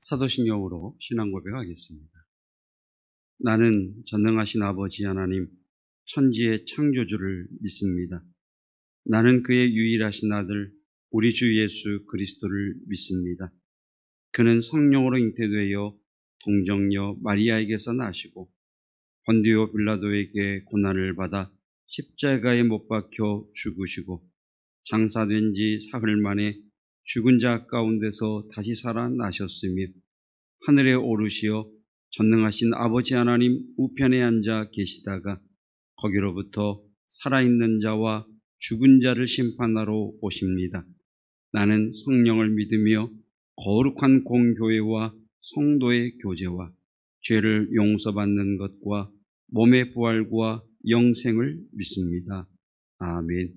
사도신경으로 신앙 고백하겠습니다. 나는 전능하신 아버지 하나님, 천지의 창조주를 믿습니다. 나는 그의 유일하신 아들 우리 주 예수 그리스도를 믿습니다. 그는 성령으로 잉태되어 동정녀 마리아에게서 나시고 본디오 빌라도에게 고난을 받아 십자가에 못 박혀 죽으시고 장사된 지 사흘 만에 죽은 자 가운데서 다시 살아나셨으며 하늘에 오르시어 전능하신 아버지 하나님 우편에 앉아 계시다가 거기로부터 살아있는 자와 죽은 자를 심판하러 오십니다. 나는 성령을 믿으며 거룩한 공교회와 성도의 교제와 죄를 용서받는 것과 몸의 부활과 영생을 믿습니다. 아멘.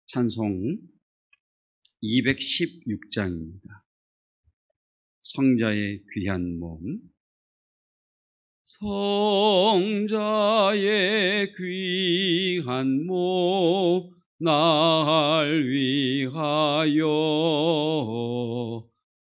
찬송 216장입니다. 성자의 귀한 몸. 성자의 귀한 몸 날 위하여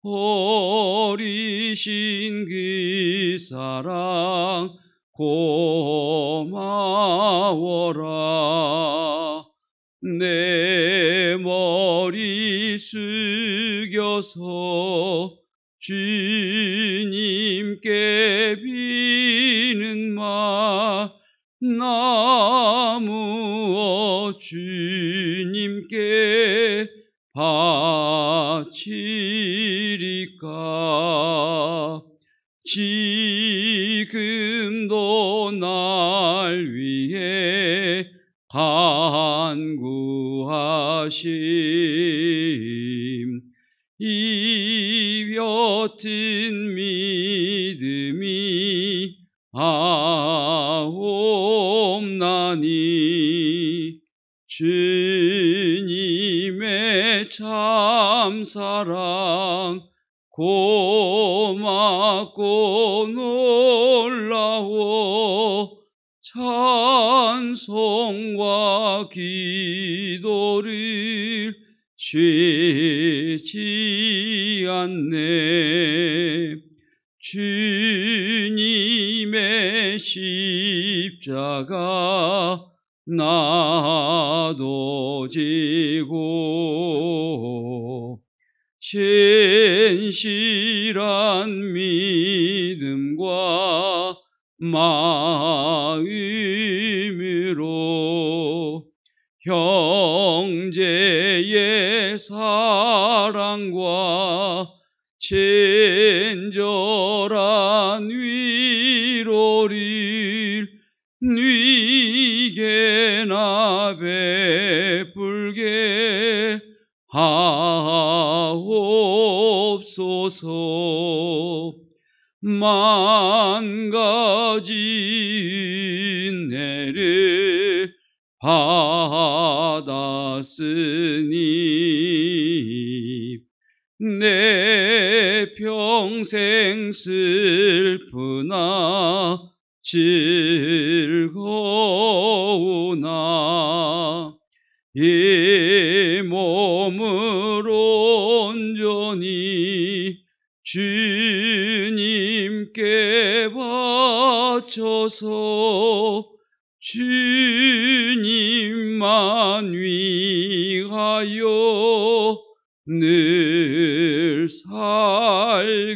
버리신 그 사랑 고마워라. 내 머리 숙여서 주님께 비는 말 나무어 주님께 바치리까. 지금도 날 위해 간구하심 이 옅은 믿음이 아옵나니 주님의 참사랑 고맙고 놀라워 찬송과 기도를 쉬지 않네. 주님의 십자가 나도 지고 신실한 믿음과 마음으로 형제의 사랑과 친절한 위로를 네게나 베풀게 하옵소서. 만 가지 은혜를 받았으니 내 평생 슬프나 즐거우나 이 몸을 온전히 주님께 바쳐서 주님만 위하여 늘 살겠네.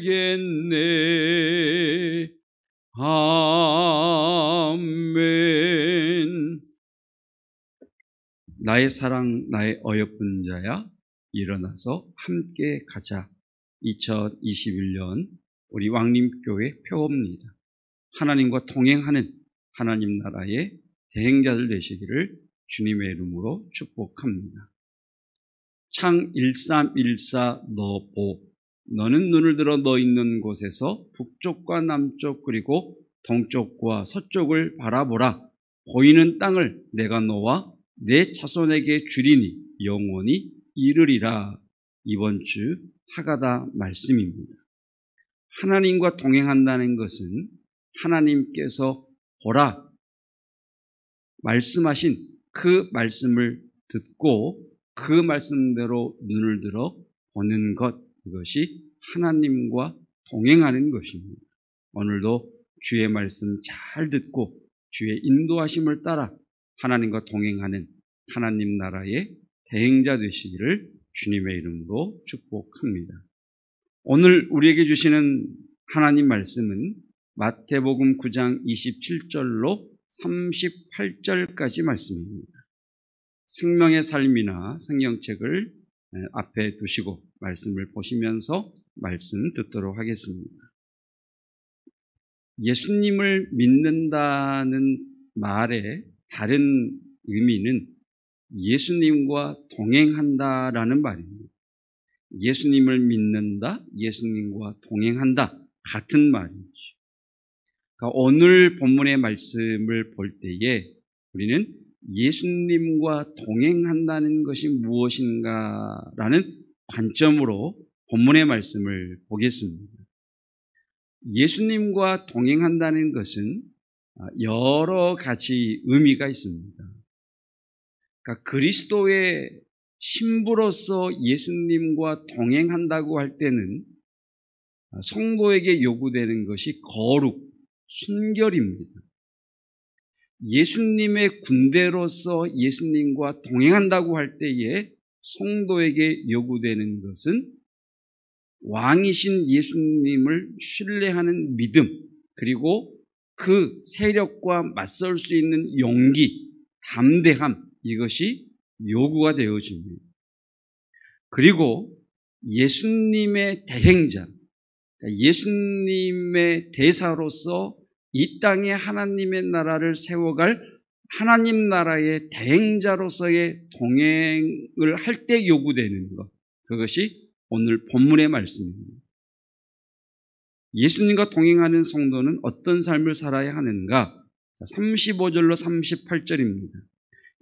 아멘. 나의 사랑 나의 어여쁜 자야 일어나서 함께 가자. 2021년 우리 왕림교회 표어입니다. 하나님과 동행하는 하나님 나라의 대행자들 되시기를 주님의 이름으로 축복합니다. 창 1314 너 보. 너는 눈을 들어 너 있는 곳에서 북쪽과 남쪽 그리고 동쪽과 서쪽을 바라보라. 보이는 땅을 내가 너와 내 자손에게 주리니 영원히 이르리라. 이번 주 하가다 말씀입니다. 하나님과 동행한다는 것은 하나님께서 보라 말씀하신 그 말씀을 듣고 그 말씀대로 눈을 들어 보는 것, 이것이 하나님과 동행하는 것입니다. 오늘도 주의 말씀 잘 듣고 주의 인도하심을 따라 하나님과 동행하는 하나님 나라의 대행자 되시기를 주님의 이름으로 축복합니다. 오늘 우리에게 주시는 하나님 말씀은 마태복음 9장 27절로 38절까지 말씀입니다. 생명의 삶이나 성경책을 앞에 두시고 말씀을 보시면서 말씀 듣도록 하겠습니다. 예수님을 믿는다는 말의 다른 의미는 예수님과 동행한다라는 말입니다. 예수님을 믿는다, 예수님과 동행한다 같은 말이죠. 그러니까 오늘 본문의 말씀을 볼 때에 우리는 예수님과 동행한다는 것이 무엇인가라는 관점으로 본문의 말씀을 보겠습니다. 예수님과 동행한다는 것은 여러 가지 의미가 있습니다. 그러니까 그리스도의 신부로서 예수님과 동행한다고 할 때는 성도에게 요구되는 것이 거룩, 순결입니다. 예수님의 군대로서 예수님과 동행한다고 할 때에 성도에게 요구되는 것은 왕이신 예수님을 신뢰하는 믿음, 그리고 그 세력과 맞설 수 있는 용기, 담대함, 이것이 요구가 되어집니다. 그리고 예수님의 대행자, 예수님의 대사로서 이 땅에 하나님의 나라를 세워갈 하나님 나라의 대행자로서의 동행을 할 때 요구되는 것, 그것이 오늘 본문의 말씀입니다. 예수님과 동행하는 성도는 어떤 삶을 살아야 하는가? 35절로 38절입니다.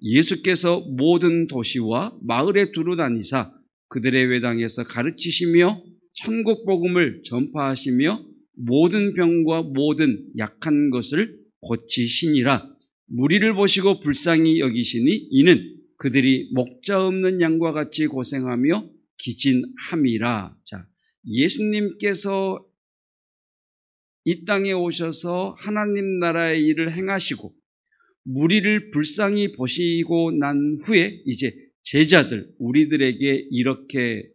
예수께서 모든 도시와 마을에 두루 다니사 그들의 회당에서 가르치시며 천국 복음을 전파하시며 모든 병과 모든 약한 것을 고치시니라. 무리를 보시고 불쌍히 여기시니 이는 그들이 목자 없는 양과 같이 고생하며 기진함이라. 자, 예수님께서 이 땅에 오셔서 하나님 나라의 일을 행하시고 무리를 불쌍히 보시고 난 후에 이제 제자들, 우리들에게 이렇게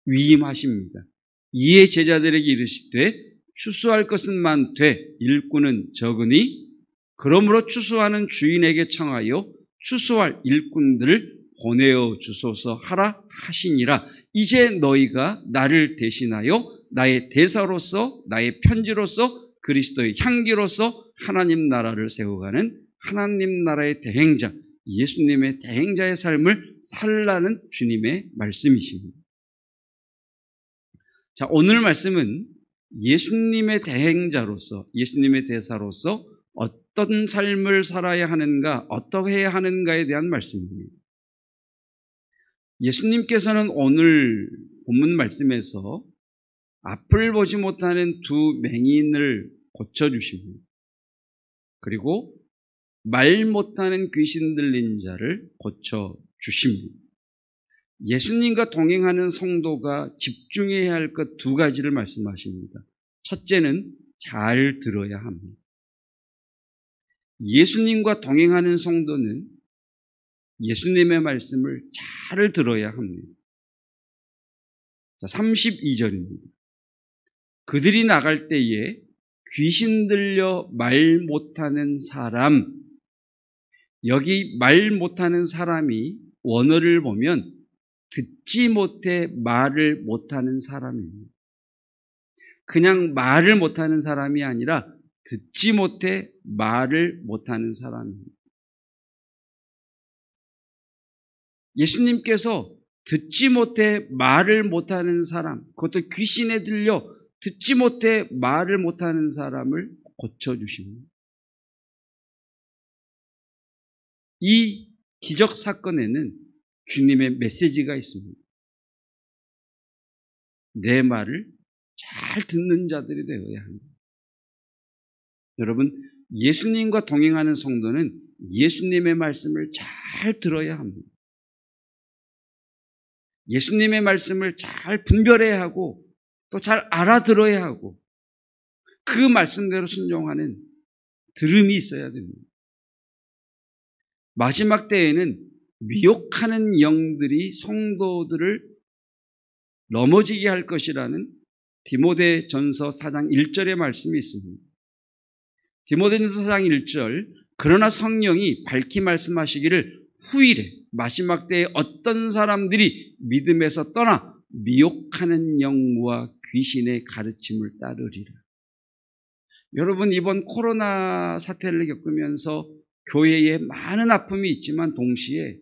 위임하십니다. 이에 제자들에게 이르시되 추수할 것은 많되 일꾼은 적으니 그러므로 추수하는 주인에게 청하여 추수할 일꾼들을 보내어 주소서 하라 하시니라. 이제 너희가 나를 대신하여 나의 대사로서 나의 편지로서 그리스도의 향기로서 하나님 나라를 세워가는 하나님 나라의 대행자, 예수님의 대행자의 삶을 살라는 주님의 말씀이십니다. 자, 오늘 말씀은 예수님의 대행자로서, 예수님의 대사로서 어떤 삶을 살아야 하는가, 어떻게 해야 하는가에 대한 말씀입니다. 예수님께서는 오늘 본문 말씀에서 앞을 보지 못하는 두 맹인을 고쳐주십니다. 그리고 말 못하는 귀신 들린 자를 고쳐주십니다. 예수님과 동행하는 성도가 집중해야 할 것 두 가지를 말씀하십니다. 첫째는 잘 들어야 합니다. 예수님과 동행하는 성도는 예수님의 말씀을 잘 들어야 합니다. 자, 32절입니다. 그들이 나갈 때에 귀신 들려 말 못하는 사람, 여기 말 못하는 사람이 원어를 보면 듣지 못해 말을 못하는 사람입니다. 그냥 말을 못하는 사람이 아니라 듣지 못해 말을 못하는 사람입니다. 예수님께서 듣지 못해 말을 못하는 사람, 그것도 귀신에 들려 듣지 못해 말을 못하는 사람을 고쳐주십니다. 이 기적 사건에는 주님의 메시지가 있습니다. 내 말을 잘 듣는 자들이 되어야 합니다. 여러분, 예수님과 동행하는 성도는 예수님의 말씀을 잘 들어야 합니다. 예수님의 말씀을 잘 분별해야 하고 또 잘 알아들어야 하고 그 말씀대로 순종하는 들음이 있어야 됩니다. 마지막 때에는 미혹하는 영들이 성도들을 넘어지게 할 것이라는 디모데전서 4장 1절의 말씀이 있습니다. 디모데전서 4장 1절, 그러나 성령이 밝히 말씀하시기를 후일에 마지막 때에 어떤 사람들이 믿음에서 떠나 미혹하는 영과 귀신의 가르침을 따르리라. 여러분, 이번 코로나 사태를 겪으면서 교회에 많은 아픔이 있지만 동시에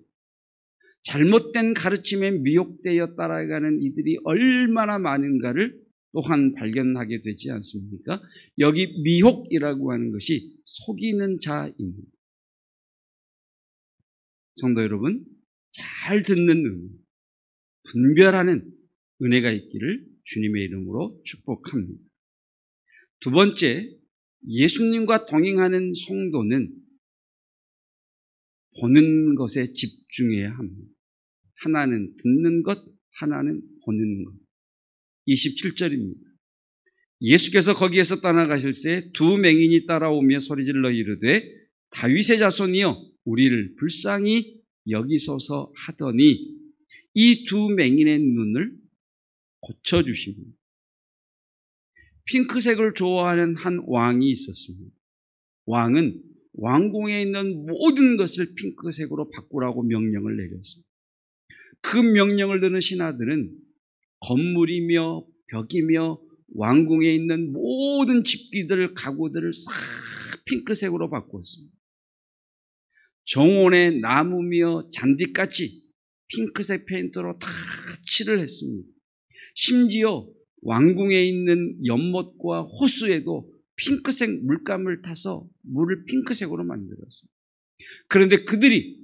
잘못된 가르침에 미혹되어 따라가는 이들이 얼마나 많은가를 또한 발견하게 되지 않습니까? 여기 미혹이라고 하는 것이 속이는 자입니다. 성도 여러분, 잘 듣는 은혜, 분별하는 은혜가 있기를 주님의 이름으로 축복합니다. 두 번째, 예수님과 동행하는 성도는 보는 것에 집중해야 합니다. 하나는 듣는 것, 하나는 보는 것. 27절입니다. 예수께서 거기에서 떠나가실새 두 맹인이 따라오며 소리질러 이르되 다윗의 자손이여 우리를 불쌍히 여기소서 하더니 이 두 맹인의 눈을 고쳐주십니다. 핑크색을 좋아하는 한 왕이 있었습니다. 왕은 왕궁에 있는 모든 것을 핑크색으로 바꾸라고 명령을 내렸습니다. 그 명령을 듣는 신하들은 건물이며 벽이며 왕궁에 있는 모든 집기들, 가구들을 싹 핑크색으로 바꾸었습니다. 정원의 나무며 잔디까지 핑크색 페인트로 다 칠을 했습니다. 심지어 왕궁에 있는 연못과 호수에도 핑크색 물감을 타서 물을 핑크색으로 만들었습니다. 그런데 그들이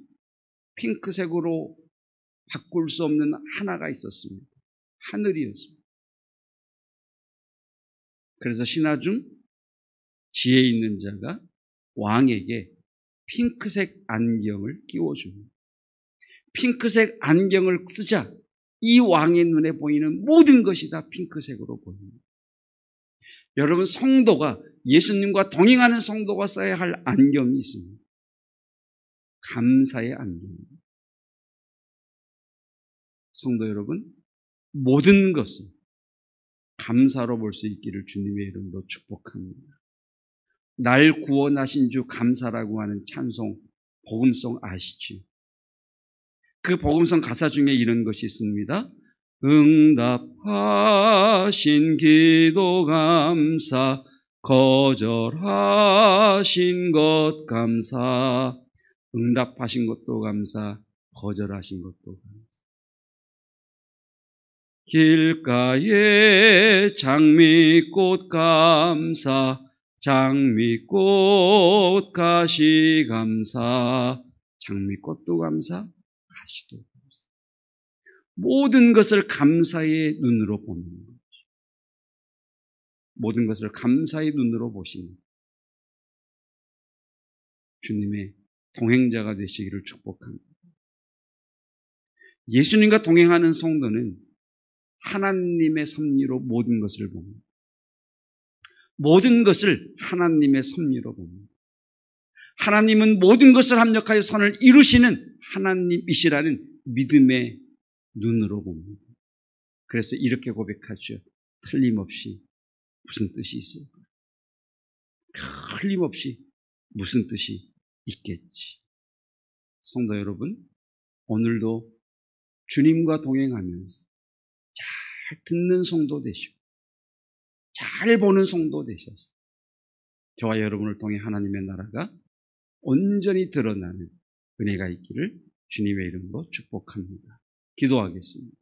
핑크색으로 바꿀 수 없는 하나가 있었습니다. 하늘이었습니다. 그래서 신하 중 지혜 있는 자가 왕에게 핑크색 안경을 끼워줍니다. 핑크색 안경을 쓰자 이 왕의 눈에 보이는 모든 것이 다 핑크색으로 보입니다. 여러분, 성도가, 예수님과 동행하는 성도가 써야 할 안경이 있습니다. 감사의 안경입니다. 성도 여러분, 모든 것을 감사로 볼 수 있기를 주님의 이름으로 축복합니다. 날 구원하신 주 감사라고 하는 찬송, 복음송 아시죠? 그 복음송 가사 중에 이런 것이 있습니다. 응답하신 기도 감사, 거절하신 것 감사. 응답하신 것도 감사, 거절하신 것도 감사. 길가에 장미꽃 감사, 장미꽃 가시 감사. 장미꽃도 감사, 가시도 감사. 모든 것을 감사의 눈으로 보는 것. 모든 것을 감사의 눈으로 보시는 주님의 동행자가 되시기를 축복합니다. 예수님과 동행하는 성도는 하나님의 섭리로 모든 것을 봅니다. 모든 것을 하나님의 섭리로 봅니다. 하나님은 모든 것을 합력하여 선을 이루시는 하나님이시라는 믿음의 눈으로 봅니다. 그래서 이렇게 고백하죠. 틀림없이 무슨 뜻이 있을까? 틀림없이 무슨 뜻이 있겠지. 성도 여러분, 오늘도 주님과 동행하면서 잘 듣는 성도 되시고 잘 보는 성도 되셔서 저와 여러분을 통해 하나님의 나라가 온전히 드러나는 은혜가 있기를 주님의 이름으로 축복합니다. 기도하겠습니다.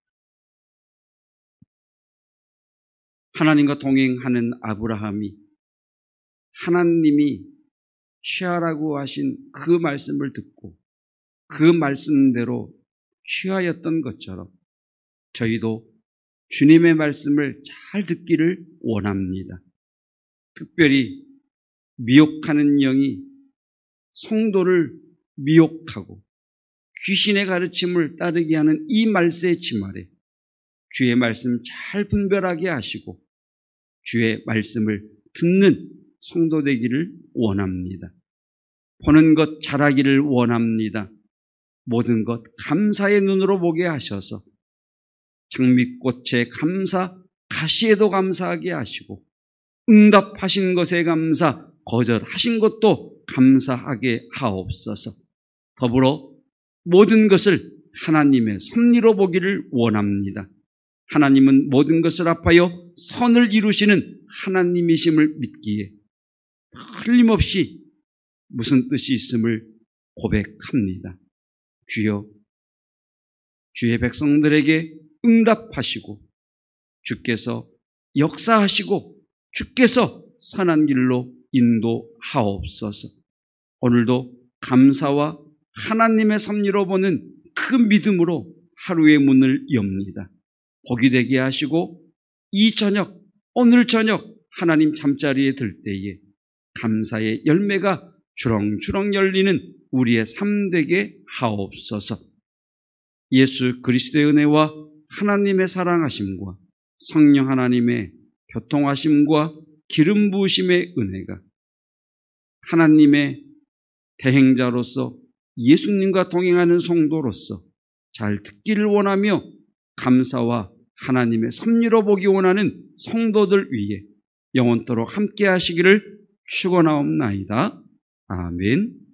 하나님과 동행하는 아브라함이 하나님이 취하라고 하신 그 말씀을 듣고 그 말씀대로 취하였던 것처럼 저희도 주님의 말씀을 잘 듣기를 원합니다. 특별히 미혹하는 영이 성도를 미혹하고 귀신의 가르침을 따르게 하는 이 말세의 치말에 주의 말씀 잘 분별하게 하시고 주의 말씀을 듣는 성도 되기를 원합니다. 보는 것 잘하기를 원합니다. 모든 것 감사의 눈으로 보게 하셔서 장미꽃에 감사, 가시에도 감사하게 하시고 응답하신 것에 감사, 거절하신 것도 감사하게 하옵소서. 더불어 모든 것을 하나님의 섭리로 보기를 원합니다. 하나님은 모든 것을 합하여 선을 이루시는 하나님이심을 믿기에 틀림없이 무슨 뜻이 있음을 고백합니다. 주여, 주의 백성들에게 응답하시고 주께서 역사하시고 주께서 선한 길로 인도하옵소서. 오늘도 감사와 하나님의 섭리로 보는 그 믿음으로 하루의 문을 엽니다. 복이 되게 하시고 이 저녁, 오늘 저녁 하나님 잠자리에 들 때에 감사의 열매가 주렁주렁 열리는 우리의 삶 되게 하옵소서. 예수 그리스도의 은혜와 하나님의 사랑하심과 성령 하나님의 교통하심과 기름 부으심의 은혜가 하나님의 대행자로서 예수님과 동행하는 성도로서 잘 듣기를 원하며 감사와 하나님의 섭리로 보기 원하는 성도들 위해 영원토록 함께 하시기를 축원하옵나이다. 아멘.